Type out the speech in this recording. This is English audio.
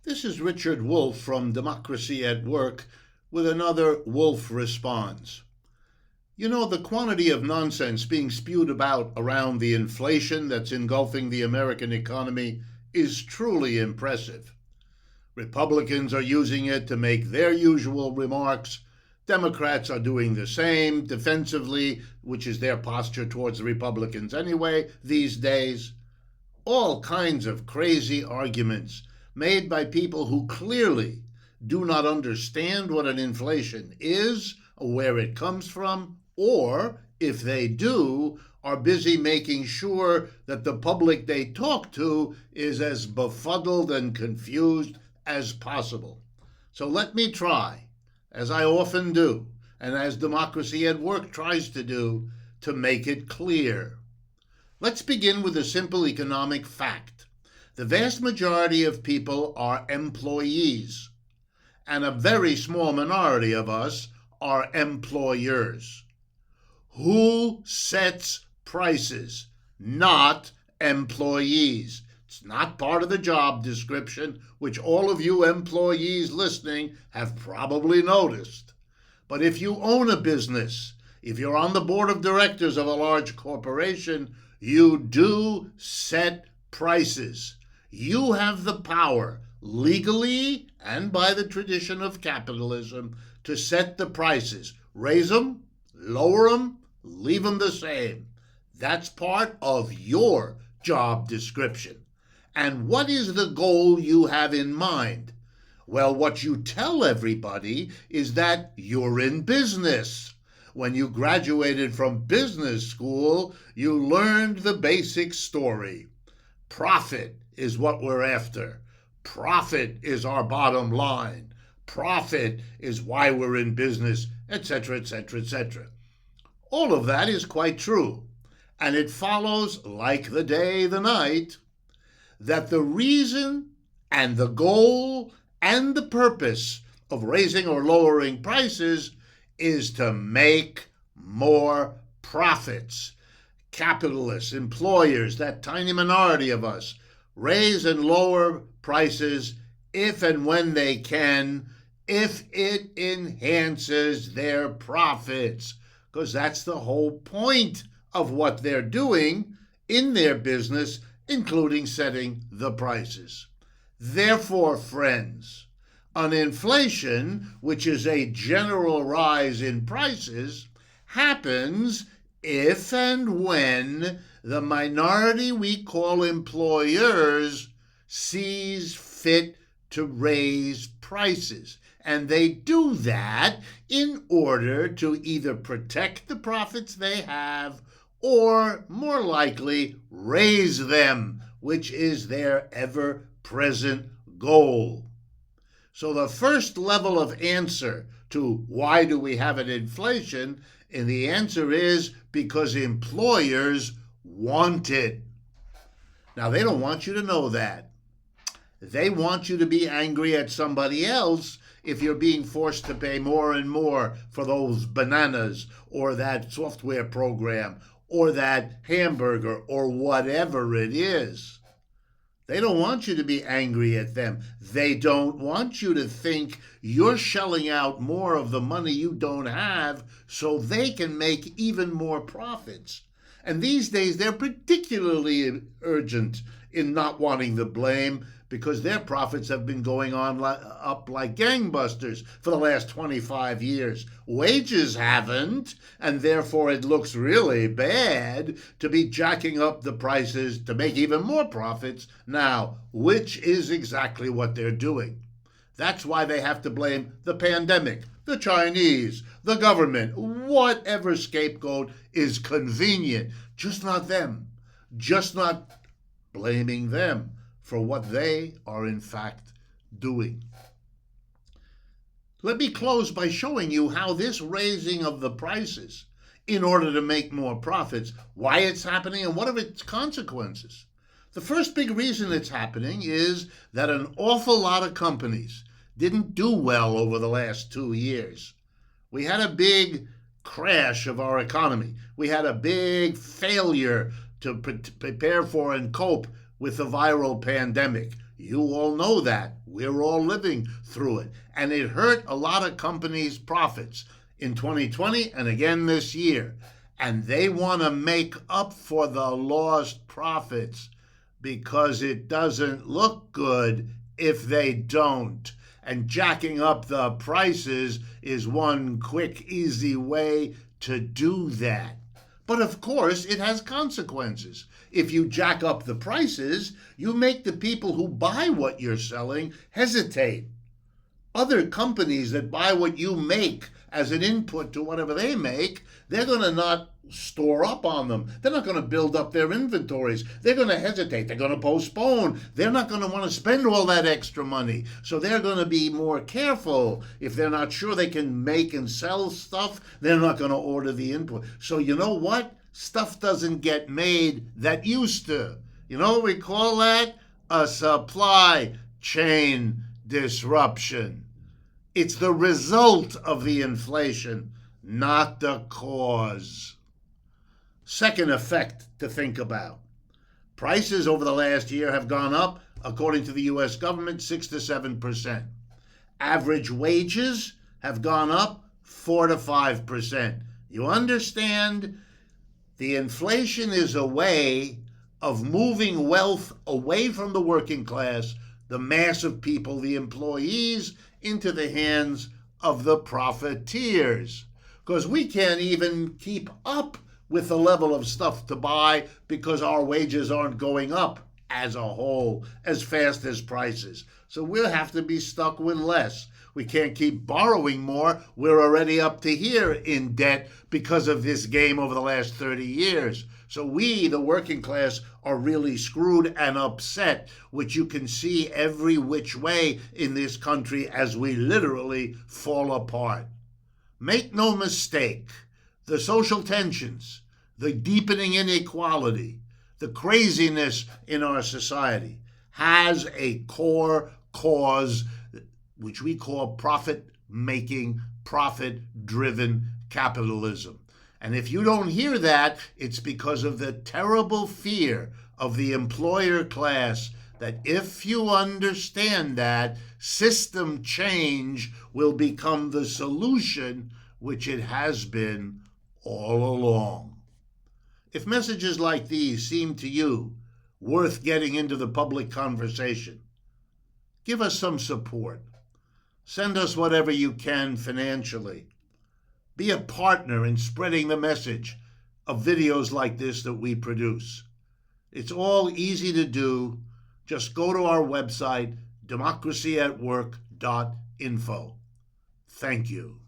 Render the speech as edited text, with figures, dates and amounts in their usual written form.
This is Richard Wolff from Democracy at Work with another Wolff Responds. You know, the quantity of nonsense being spewed about around the inflation that's engulfing the American economy is truly impressive. Republicans are using it to make their usual remarks. Democrats are doing the same defensively, which is their posture towards the Republicans anyway these days. All kinds of crazy arguments made by people who clearly do not understand what an inflation is or where it comes from, or if they do, are busy making sure that the public they talk to is as befuddled and confused as possible. So let me try, as I often do, and as Democracy at Work tries to do, to make it clear. Let's begin with a simple economic fact. The vast majority of people are employees, and a very small minority of us are employers. Who sets prices? Not employees. It's not part of the job description, which all of you employees listening have probably noticed. But if you own a business, if you're on the board of directors of a large corporation, you do set prices. You have the power, legally and by the tradition of capitalism, to set the prices. Raise them, lower them, leave them the same. That's part of your job description. And what is the goal you have in mind? Well, what you tell everybody is that you're in business. When you graduated from business school, you learned the basic story. Profit is what we're after. Profit is our bottom line. Profit is why we're in business, etc., etc., etc. All of that is quite true. And it follows, like the day, the night, that the reason and the goal and the purpose of raising or lowering prices is to make more profits. Capitalists, employers, that tiny minority of us, raise and lower prices if and when they can, if it enhances their profits, because that's the whole point of what they're doing in their business, including setting the prices. Therefore, friends, an inflation, which is a general rise in prices, happens if and when the minority we call employers sees fit to raise prices. And they do that in order to either protect the profits they have or, more likely, raise them, which is their ever-present goal. So the first level of answer to why do we have an inflation, and the answer is because employers want it. Now, they don't want you to know that. They want you to be angry at somebody else if you're being forced to pay more and more for those bananas or that software program or that hamburger or whatever it is. They don't want you to be angry at them. They don't want you to think you're shelling out more of the money you don't have so they can make even more profits. And these days, they're particularly urgent in not wanting the blame because their profits have been going on up like gangbusters for the last 25 years. Wages haven't, and therefore it looks really bad to be jacking up the prices to make even more profits now, which is exactly what they're doing. That's why they have to blame the pandemic, the Chinese, the government, whatever scapegoat is convenient. Just not them. Just not blaming them for what they are in fact doing. Let me close by showing you how this raising of the prices in order to make more profits, why it's happening and what are its consequences. The first big reason it's happening is that an awful lot of companies didn't do well over the last 2 years. We had a big crash of our economy. We had a big failure to prepare for and cope with the viral pandemic. You all know that. We're all living through it. And it hurt a lot of companies' profits in 2020 and again this year. And they want to make up for the lost profits because it doesn't look good if they don't. And jacking up the prices is one quick, easy way to do that. But of course, it has consequences. If you jack up the prices, you make the people who buy what you're selling hesitate. Other companies that buy what you make as an input to whatever they make, they're going to not store up on them. They're not going to build up their inventories. They're going to hesitate. They're going to postpone. They're not going to want to spend all that extra money. So they're going to be more careful. If they're not sure they can make and sell stuff, they're not going to order the input. So you know what? Stuff doesn't get made that used to. You know what we call that? A supply chain disruption. It's the result of the inflation, not the cause. Second effect to think about. Prices over the last year have gone up, according to the U.S. government, 6 to 7%. Average wages have gone up 4 to 5%. You understand? The inflation is a way of moving wealth away from the working class, the mass of people, the employees, into the hands of the profiteers. Because we can't even keep up with the level of stuff to buy because our wages aren't going up as a whole as fast as prices. So we'll have to be stuck with less. We can't keep borrowing more. We're already up to here in debt because of this game over the last 30 years. So we, the working class, are really screwed and upset, which you can see every which way in this country as we literally fall apart. Make no mistake, the social tensions, the deepening inequality, the craziness in our society has a core cause which we call profit-making, profit-driven capitalism. And if you don't hear that, it's because of the terrible fear of the employer class that if you understand that, system change will become the solution, which it has been all along. If messages like these seem to you worth getting into the public conversation, give us some support. Send us whatever you can financially. Be a partner in spreading the message of videos like this that we produce. It's all easy to do. Just go to our website, democracyatwork.info. Thank you.